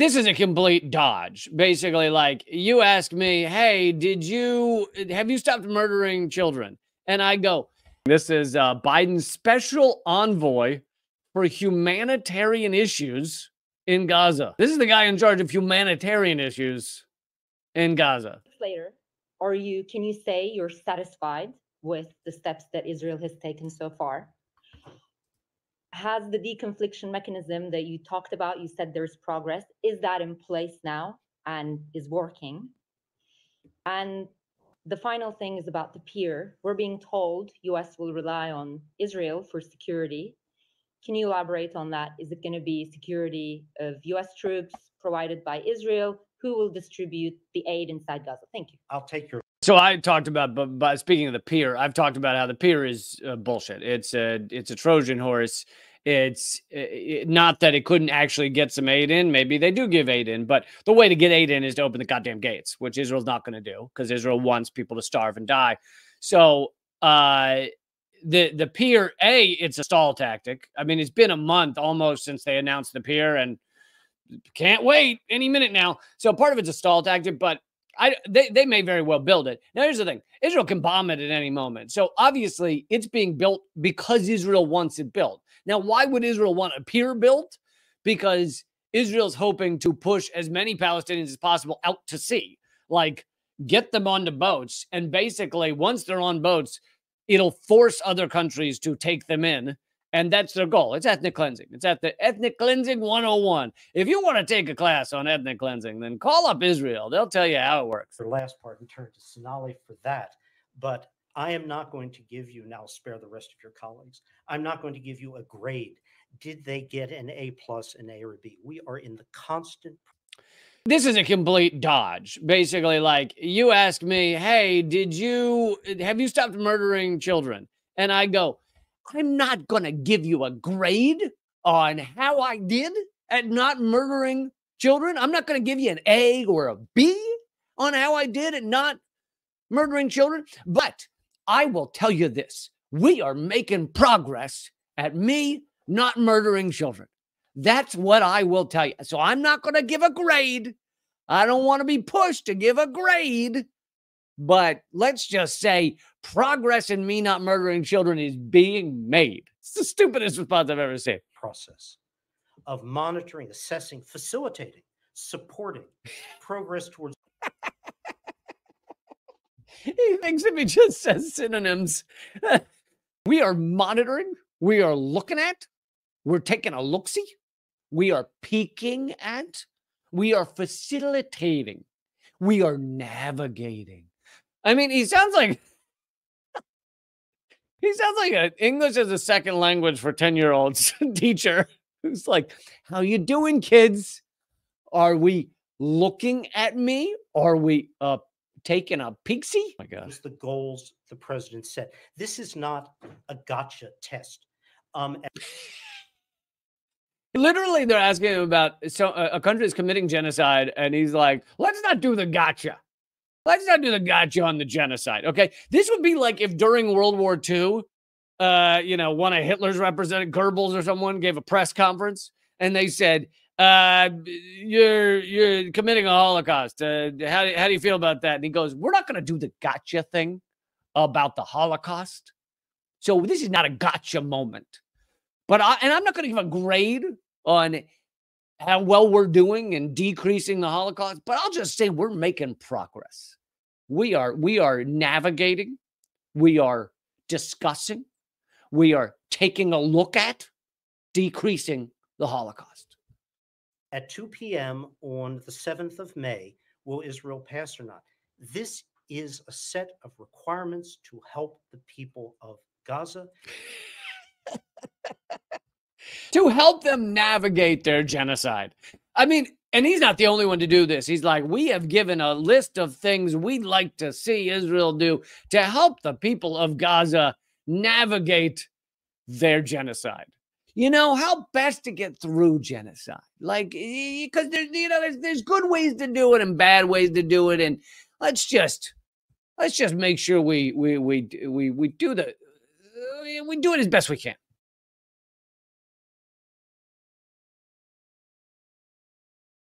This is a complete dodge. Basically, like, you ask me, hey, have you stopped murdering children? And I go, this is Biden's special envoy for humanitarian issues in Gaza. This is the guy in charge of humanitarian issues in Gaza. Later, can you say you're satisfied with the steps that Israel has taken so far? Has the deconfliction mechanism that you talked about, you said there's progress, is that in place now and is working? And the final thing is about the peer. We're being told US will rely on Israel for security. Can you elaborate on that? Is it going to be security of US troops provided by Israel? Who will distribute the aid inside Gaza? Thank you. I'll take your... So I talked about, but speaking of the peer, I've talked about how the peer is bullshit. It's a Trojan horse. It's not that it couldn't actually get some aid in. Maybe they do give aid in, but the way to get aid in is to open the goddamn gates, which Israel's not going to do because Israel wants people to starve and die. So the peer, it's a stall tactic. I mean, it's been a month almost since they announced the peer, and can't wait any minute now. So part of it's a stall tactic, but they may very well build it. Now, here's the thing. Israel can bomb it at any moment. So obviously it's being built because Israel wants it built. Now, why would Israel want a pier built? Because Israel's hoping to push as many Palestinians as possible out to sea. Like, get them onto boats. And basically, once they're on boats, it'll force other countries to take them in. And that's their goal. It's ethnic cleansing. It's at the ethnic cleansing 101. If you want to take a class on ethnic cleansing, then call up Israel. They'll tell you how it works. The last part, and turn to Sonali for that. But I am not going to give you, now spare the rest of your colleagues, I'm not going to give you a grade. Did they get an A+, an A or a B? We are in the constant... This is a complete dodge. Basically, like, you ask me, hey, have you stopped murdering children? And I go, I'm not going to give you a grade on how I did at not murdering children. I'm not going to give you an A or a B on how I did at not murdering children. But I will tell you this. We are making progress at me not murdering children. That's what I will tell you. So I'm not going to give a grade. I don't want to be pushed to give a grade. But let's just say progress in me not murdering children is being made. It's the stupidest response I've ever seen. Process of monitoring, assessing, facilitating, supporting progress towards... He thinks if he just says synonyms. We are monitoring. We are looking at. We're taking a look-see. We are peeking at. We are facilitating. We are navigating. I mean, he sounds like an English as a second language for 10-year-olds teacher who's like, how you doing, kids? Are we looking at me? Are we taking a peeksy? Oh my God. The goals the president set. This is not a gotcha test. Literally, they're asking him about a country is committing genocide, and he's like, let's not do the gotcha. Let's not do the gotcha on the genocide, okay? This would be like if during World War II, one of Hitler's representatives, Goebbels or someone, gave a press conference, and they said, you're committing a Holocaust. How do you feel about that? And he goes, we're not going to do the gotcha thing about the Holocaust. So this is not a gotcha moment. But I'm not going to give a grade on how well we're doing in decreasing the Holocaust, but I'll just say we're making progress. We are navigating. We are discussing. We are taking a look at decreasing the Holocaust. At 2 p.m. on the 7th of May, will Israel pass or not? This is a set of requirements to help the people of Gaza. To help them navigate their genocide. I mean, and he's not the only one to do this. He's like, we have given a list of things we'd like to see Israel do to help the people of Gaza navigate their genocide. You know, how best to get through genocide. Like, because there's good ways to do it and bad ways to do it. And let's just make sure we do it as best we can.